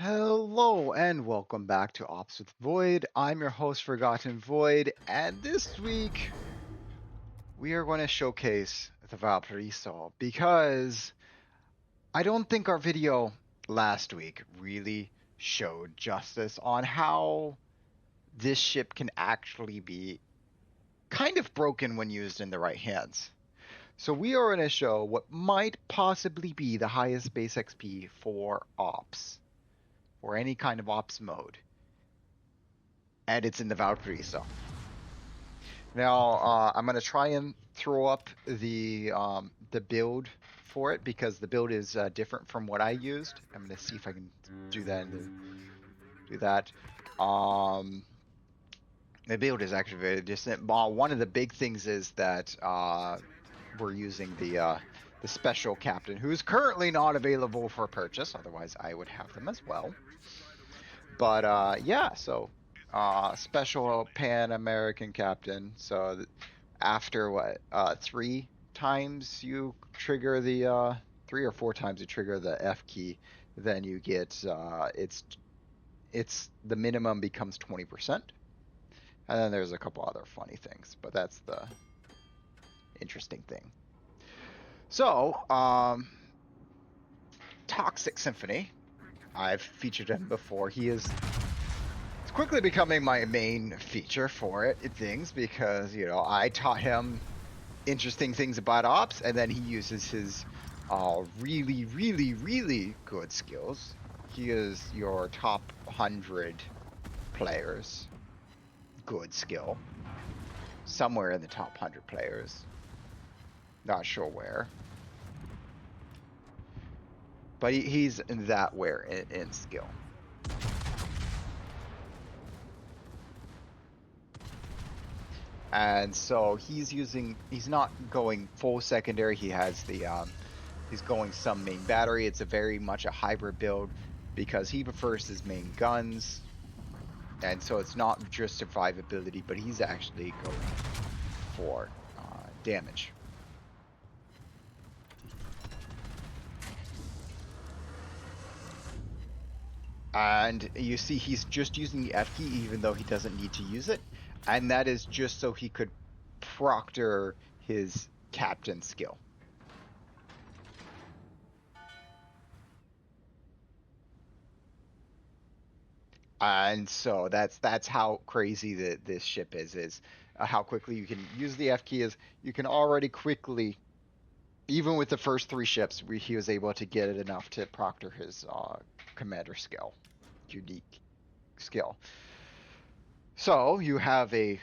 Hello and welcome back to Ops with Void. I'm your host, Forgotten Void, and this week we are going to showcase the Valparaiso because I don't think our video last week really showed justice on how this ship can actually be kind of broken when used in the right hands. So we are going to show what might possibly be the highest base XP for Ops, or any kind of Ops mode. And it's in the Valparaiso. Now, I'm gonna try and throw up the build for it because the build is different from what I used. I'm gonna see if I can do that. Do that. Um, the build is actually very decent. One of the big things is that we're using the special captain, who is currently not available for purchase. Otherwise, I would have them as well. But yeah, so special Pan American captain. So after what 3 times you trigger the 3 or 4 times you trigger the F key, then you get it's the minimum becomes 20%, and then there's a couple other funny things, but that's the interesting thing. So Toxic Symphony, I've featured him before. He is quickly becoming my main feature for things because I taught him interesting things about ops, and then he uses his really good skills. He is your top 100 players good skill, somewhere in the top 100 players, not sure where, but he's in that where in skill. And so he's not going full secondary. He has he's going some main battery. It's a very much a hybrid build because he prefers his main guns. And so it's not just survivability, but he's actually going for damage. And you see he's just using the F key even though he doesn't need to use it. And that is just so he could proctor his captain skill. And so that's how crazy this ship is how quickly you can use the F key. Is you can already quickly, even with the first 3 ships, he was able to get it enough to proctor his commander skill, unique skill. So you have a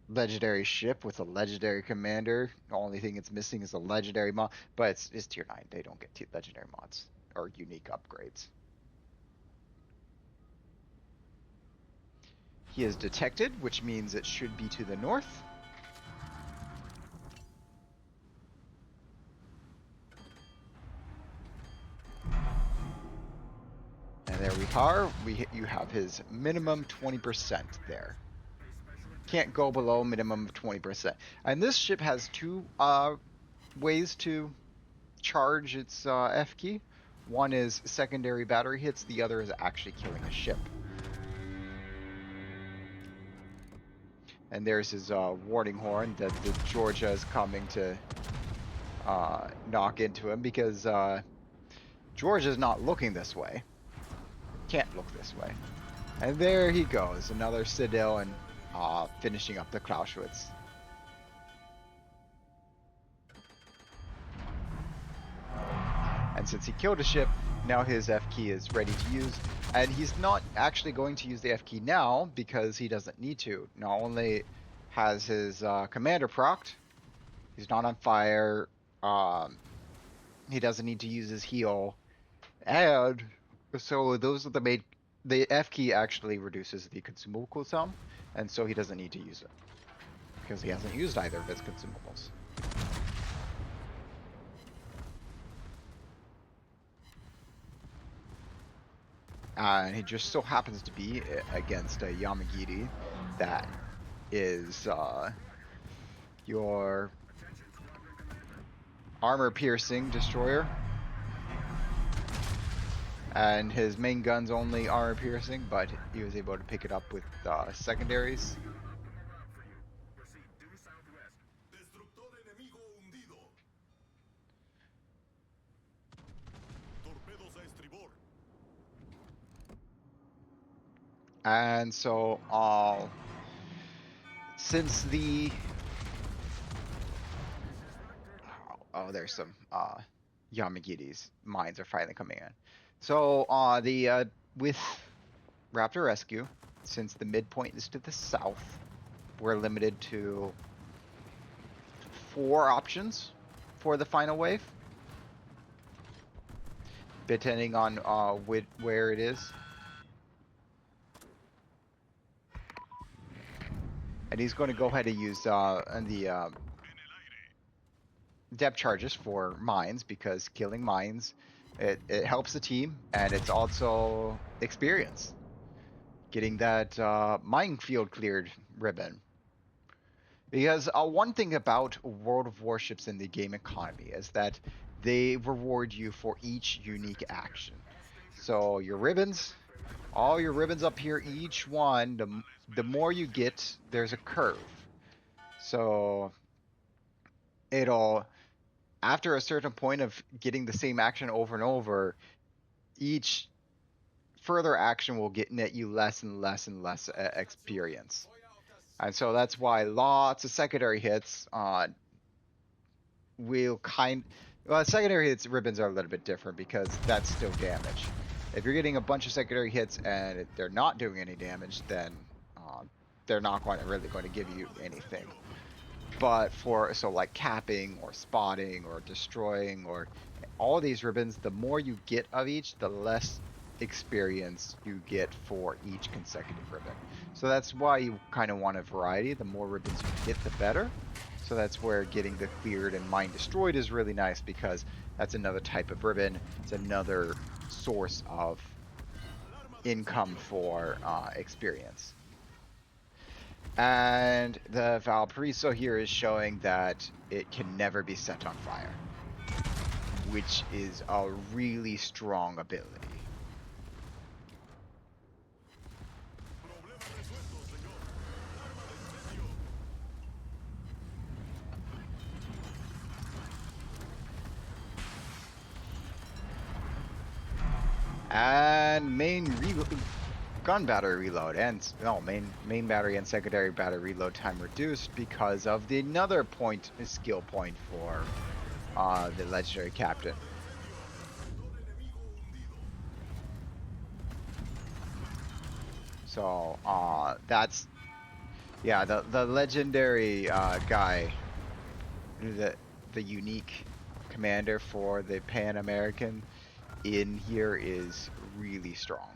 legendary ship with a legendary commander. The only thing it's missing is a legendary mod, but it's tier 9. They don't get legendary mods or unique upgrades. He is detected, which means it should be to the north. And there we are. You have his minimum 20% there. Can't go below minimum of 20%. And this ship has 2 ways to charge its F key. One is secondary battery hits. The other is actually killing a ship. And there's his warning horn that the Georgia is coming to knock into him because Georgia's not looking this way. Can't look this way. And there he goes, another Citadel and finishing up the Clausewitz. And since he killed a ship, now his F key is ready to use. And he's not actually going to use the F key now because he doesn't need to. Not only has his commander procced, he's not on fire, he doesn't need to use his heal. And so those are the main... The F key actually reduces the consumable cooldown, and so he doesn't need to use it because he hasn't used either of his consumables. And he just so happens to be against a Yamagiri that is your armor piercing destroyer. And his main gun's only armor piercing, but he was able to pick it up with secondaries. And so, since the there's some Yamagiris mines are finally coming in. So the with Raptor Rescue, since the midpoint is to the south, we're limited to 4 options for the final wave, depending on where it is. And he's going to go ahead and use the depth charges for mines, because killing mines, it helps the team, and it's also experience. Getting that minefield cleared ribbon. Because one thing about World of Warships in the game economy is that they reward you for each unique action. So your ribbons, all your ribbons up here, each one, the more you get, there's a curve. So it'll, after a certain point of getting the same action over and over, each further action will net you less and less and less experience. And so that's why lots of secondary hits secondary hits ribbons are a little bit different, because that's still damage. If you're getting a bunch of secondary hits and they're not doing any damage, then they're not really going to give you anything. But like capping or spotting or destroying or all these ribbons, the more you get of each, the less experience you get for each consecutive ribbon. So that's why you kind of want a variety. The more ribbons you get, the better. So that's where getting the cleared and mine destroyed is really nice, because that's another type of ribbon. It's another source of income for experience. And the Valparaiso here is showing that it can never be set on fire, which is a really strong ability. And gun battery reload and main battery and secondary battery reload time reduced because of the another skill point for the legendary captain. So that's the legendary guy, the unique commander for the Pan American in here is really strong.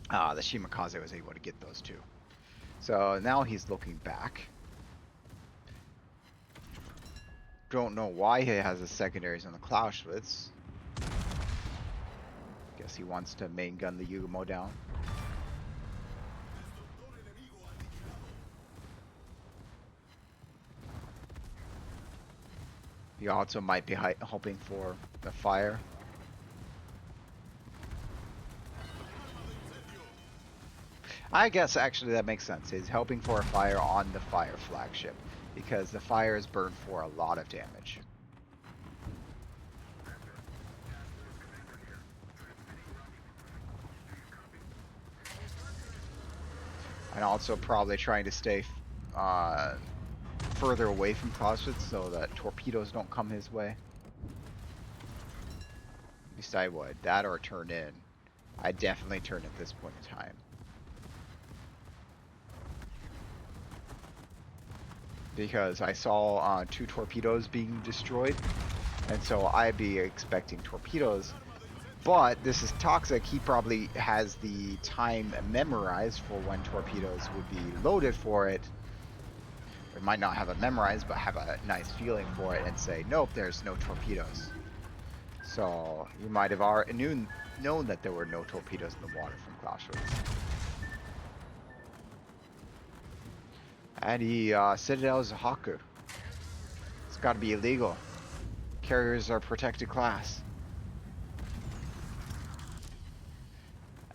The Shimakaze was able to get those two. So now he's looking back. Don't know why he has the secondaries on the Clausewitz. Guess he wants to main gun the Yugumo down. He also might be hoping for the fire. I guess actually that makes sense. He's hoping for a fire on the fire flagship, because the fire is burned for a lot of damage. And also probably trying to stay further away from Clausewitz so that torpedoes don't come his way. Decide what, that or turn in. I definitely turn at this point in time. Because I saw 2 torpedoes being destroyed, and so I'd be expecting torpedoes. But this is Toxic. He probably has the time memorized for when torpedoes would be loaded for it. Or might not have it memorized, but have a nice feeling for it and say, nope, there's no torpedoes. So you might have already known that there were no torpedoes in the water from Clausewitz. And he Citadel's a Haku. It's got to be illegal. Carriers are protected class.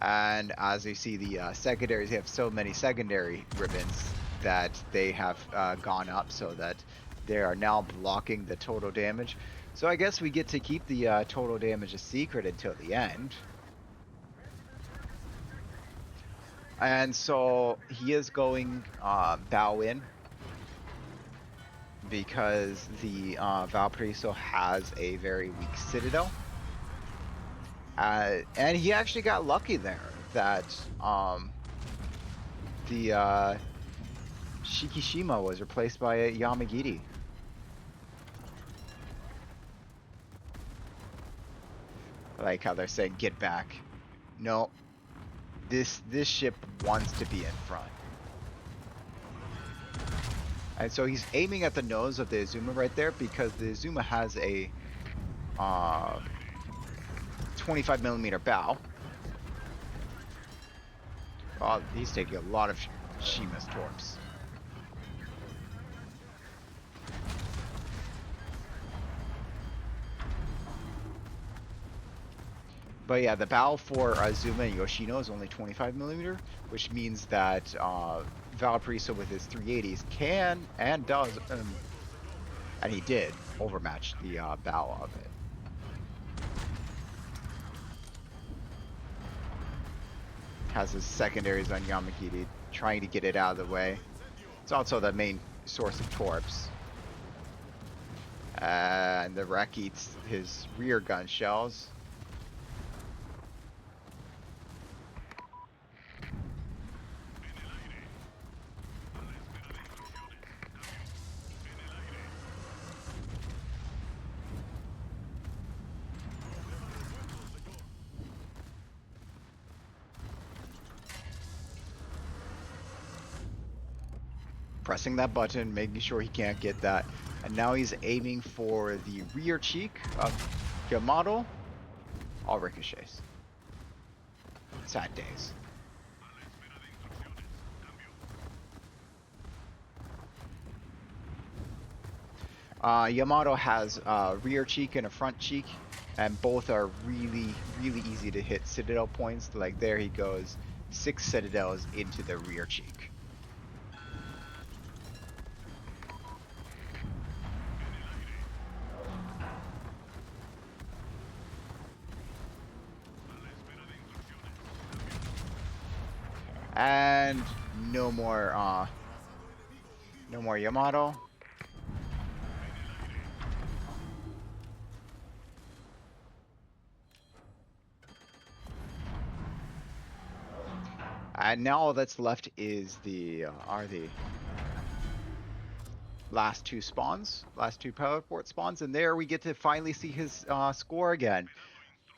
And as you see, the secondaries have so many secondary ribbons that they have gone up so that they are now blocking the total damage. So I guess we get to keep the total damage a secret until the end. And so he is going bow in because the Valparaiso has a very weak citadel. And he actually got lucky there that the Shikishima was replaced by a Yamagiri. I like how they're saying get back. No, this ship wants to be in front. And so he's aiming at the nose of the Azuma right there because the Azuma has a 25mm bow. Oh, he's taking a lot of Shima's torps. But yeah, the bow for Azuma and Yoshino is only 25mm, which means that Valparaiso with his 380s can and does, and he did overmatch the bow of it. Has his secondaries on Yamagiri, trying to get it out of the way. It's also the main source of torps. And the wreck eats his rear gun shells. Pressing that button, making sure he can't get that. And now he's aiming for the rear cheek of Yamato. All ricochets. Sad days. Yamato has a rear cheek and a front cheek, and both are really, really easy to hit citadel points. Like there he goes, 6 citadels into the rear cheek. And no more Yamato. And now all that's left is the last two spawns, last two powerport spawns, and there we get to finally see his score again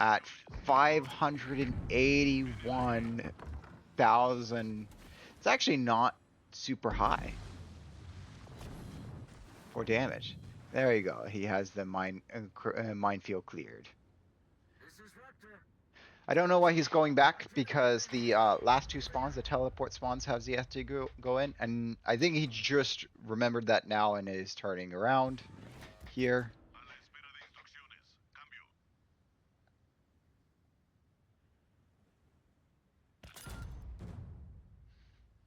at 581,000. It's actually not super high for damage. There you go. He has the minefield cleared. I don't know why he's going back because the last two spawns, the teleport spawns, has yet to go in, and I think he just remembered that now and is turning around here.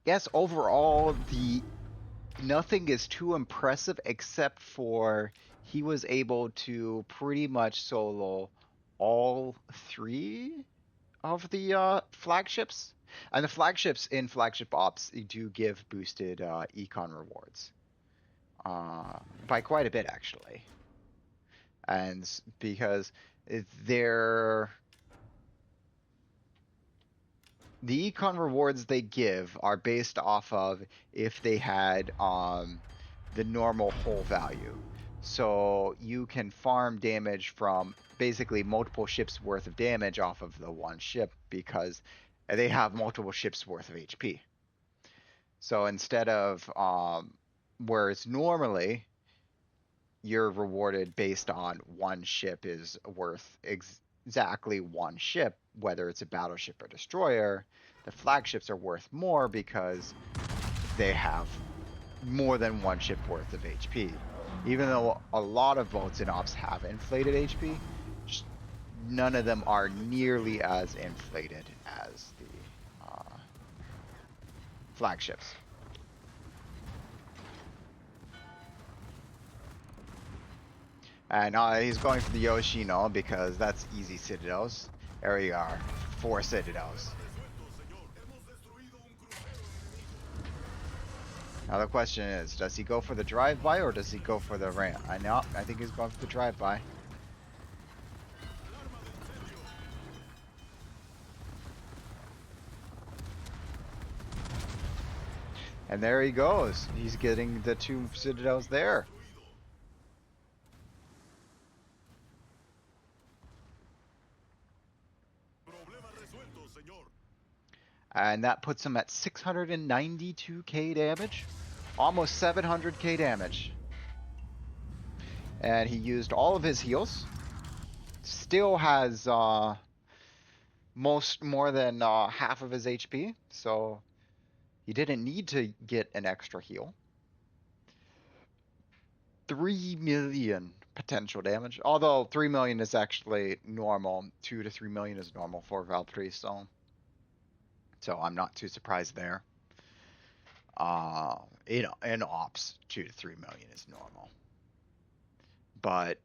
Yes, overall, nothing is too impressive except for he was able to pretty much solo all 3 of the flagships. And the flagships in flagship ops do give boosted econ rewards. By quite a bit, actually. And because they're... The econ rewards they give are based off of if they had the normal hull value. So you can farm damage from basically multiple ships worth of damage off of the one ship because they have multiple ships worth of HP. So instead of whereas normally you're rewarded based on one ship is worth exactly one ship, whether it's a battleship or destroyer, the flagships are worth more because they have more than one ship worth of HP. Even though a lot of boats in Ops have inflated HP, none of them are nearly as inflated as the uh, flagships. And he's going for the Yoshino because that's easy citadels. There you are, 4 citadels. Now the question is, does he go for the drive-by or does he go for the ramp? I know, I think he's going for the drive-by. And there he goes. He's getting the 2 citadels there. And that puts him at 692k damage. Almost 700k damage. And he used all of his heals. Still has more than half of his HP. So he didn't need to get an extra heal. 3 million potential damage. Although 3 million is actually normal. 2 to 3 million is normal for Valparaiso. So I'm not too surprised there. In ops, 2 to 3 million is normal. But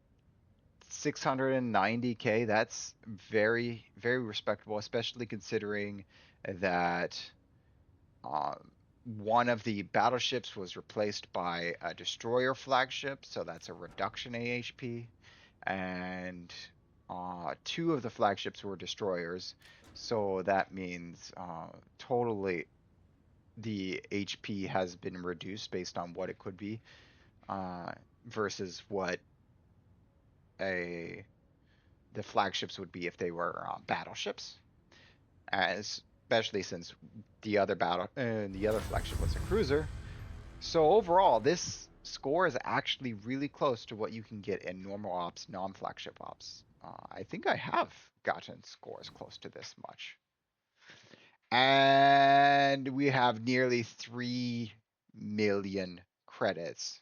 690k, that's very, very respectable, especially considering that uh, one of the battleships was replaced by a destroyer flagship, so that's a reduction in HP. And 2 of the flagships were destroyers, so that means totally the HP has been reduced based on what it could be uh, versus what a the flagships would be if they were battleships, as especially since the other flagship was a cruiser. So overall, this score is actually really close to what you can get in normal ops, non-flagship ops. I think I have gotten scores close to this much. And we have nearly 3 million credits.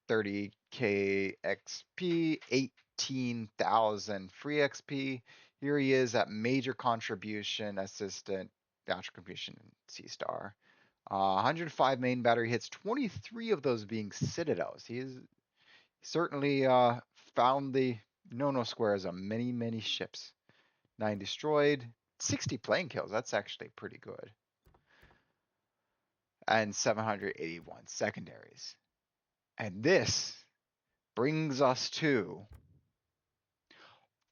30k XP, 18,000 free XP. Here he is at major contribution assistant, contribution C star. 105 main battery hits, 23 of those being citadels. He is certainly found the no squares on many, many ships. 9 destroyed, 60 plane kills. That's actually pretty good. And 781 secondaries. And this brings us to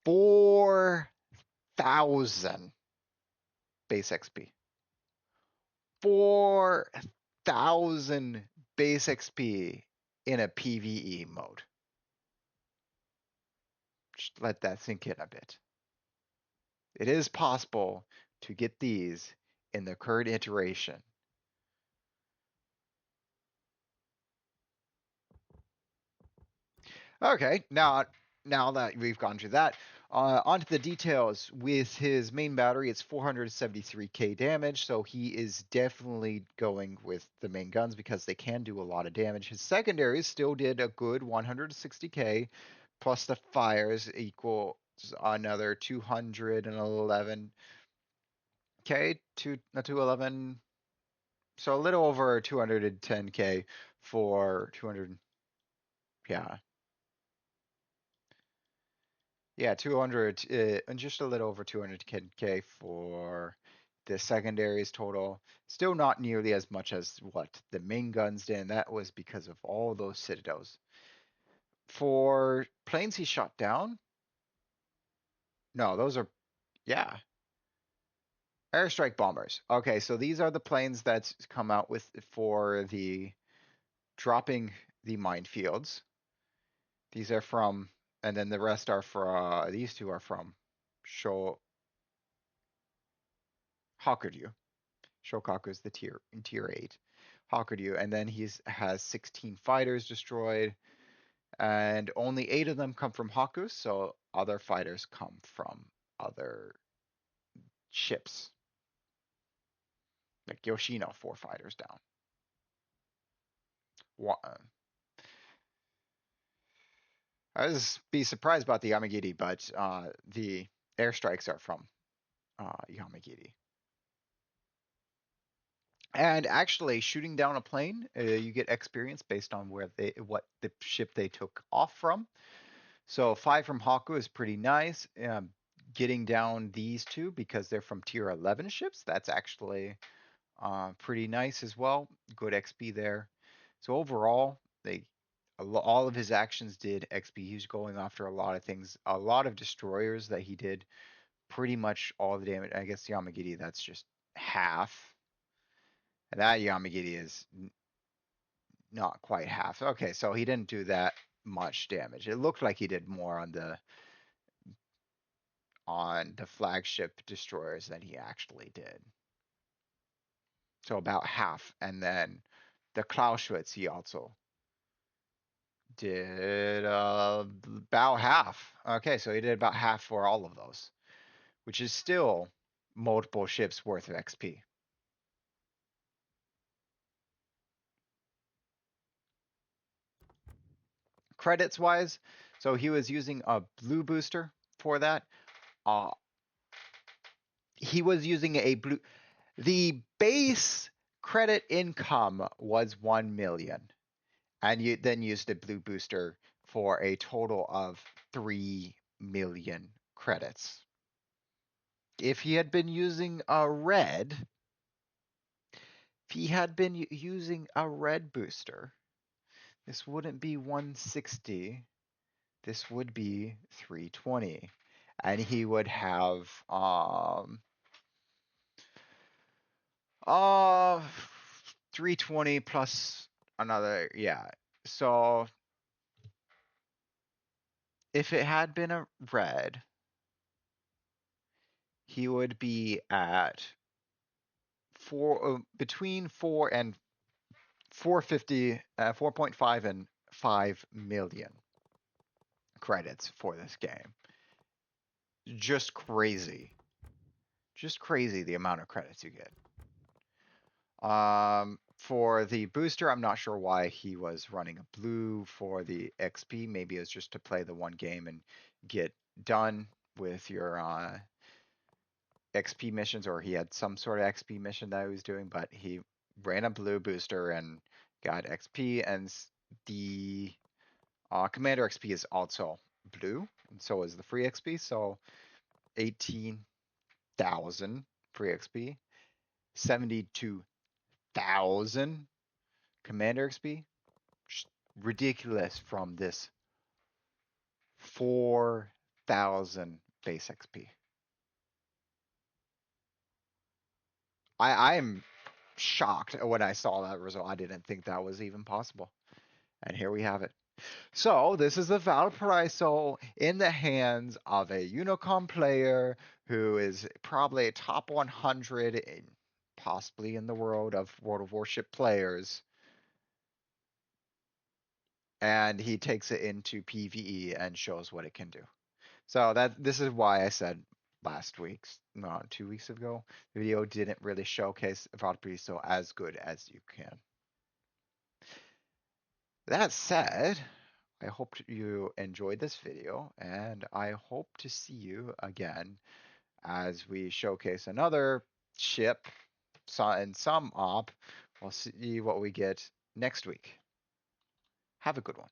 4,000 base XP. 4,000 base XP in a PvE mode. Just let that sink in a bit. It is possible to get these in the current iteration. Okay, now that we've gone through that, onto the details. With his main battery, it's 473k damage, so he is definitely going with the main guns because they can do a lot of damage. His secondaries still did a good 160k, plus the fires equal another 211k to 211, so a little over 210k for 200. Yeah, Yeah, 200, and just a little over 200k for the secondaries total. Still not nearly as much as what the main guns did, and that was because of all those citadels. For planes he shot down, no, those are, yeah, airstrike bombers. Okay, so these are the planes that's come out with for the dropping the minefields. These are from, and then the rest are for, these 2 are from Sho Hakuryu. Shokaku is the tier 8. Hakuryu, and then he has 16 fighters destroyed, and only 8 of them come from Haku, so other fighters come from other ships. Like Yoshino, 4 fighters down. I was be surprised about the Yamagiri, but the airstrikes are from Yamagiri. And actually, shooting down a plane, you get experience based on what the ship they took off from. So 5 from Haku is pretty nice. Getting down these two because they're from tier 11 ships, that's actually pretty nice as well. Good XP there. So overall, all of his actions did XP. He was going after a lot of things, a lot of destroyers that he did pretty much all the damage. I guess Yamagiri, that's just half. That Yamagiri is not quite half. Okay, so he didn't do that much damage. It looked like he did more on the flagship destroyers than he actually did. So about half. And then the Clausewitz he also did about half. Okay, so he did about half for all of those, which is still multiple ships worth of XP. Credits wise, so he was using a blue booster for that. Uh, he was using a blue. The base credit income was 1 million, and you then used a blue booster for a total of 3 million credits. If he had been using a red, if he had been using a red booster, this wouldn't be 160. This would be 320. And he would have uh 320 plus another, yeah. So if it had been a red, he would be at between 4 and 450, 4.5 and 5 million credits for this game. Just crazy. Just crazy the amount of credits you get. For the booster, I'm not sure why he was running a blue for the XP. Maybe it was just to play the one game and get done with your XP missions, or he had some sort of XP mission that he was doing, but he ran a blue booster and got XP, and the Commander XP is also blue, and so is the free XP, so 18,000 free XP, 72,000 Commander XP. Just ridiculous from this 4,000 base XP. I'm shocked when I saw that result. I didn't think that was even possible. And here we have it. So this is the Valparaiso in the hands of a Unicom player who is probably a top 100 possibly in the world of World of Warship players. And he takes it into PvE and shows what it can do. So this is why I said last week's, no, 2 weeks ago, the video didn't really showcase Valparaiso as good as you can. That said, I hope you enjoyed this video, and I hope to see you again as we showcase another ship and some op. We'll see what we get next week. Have a good one.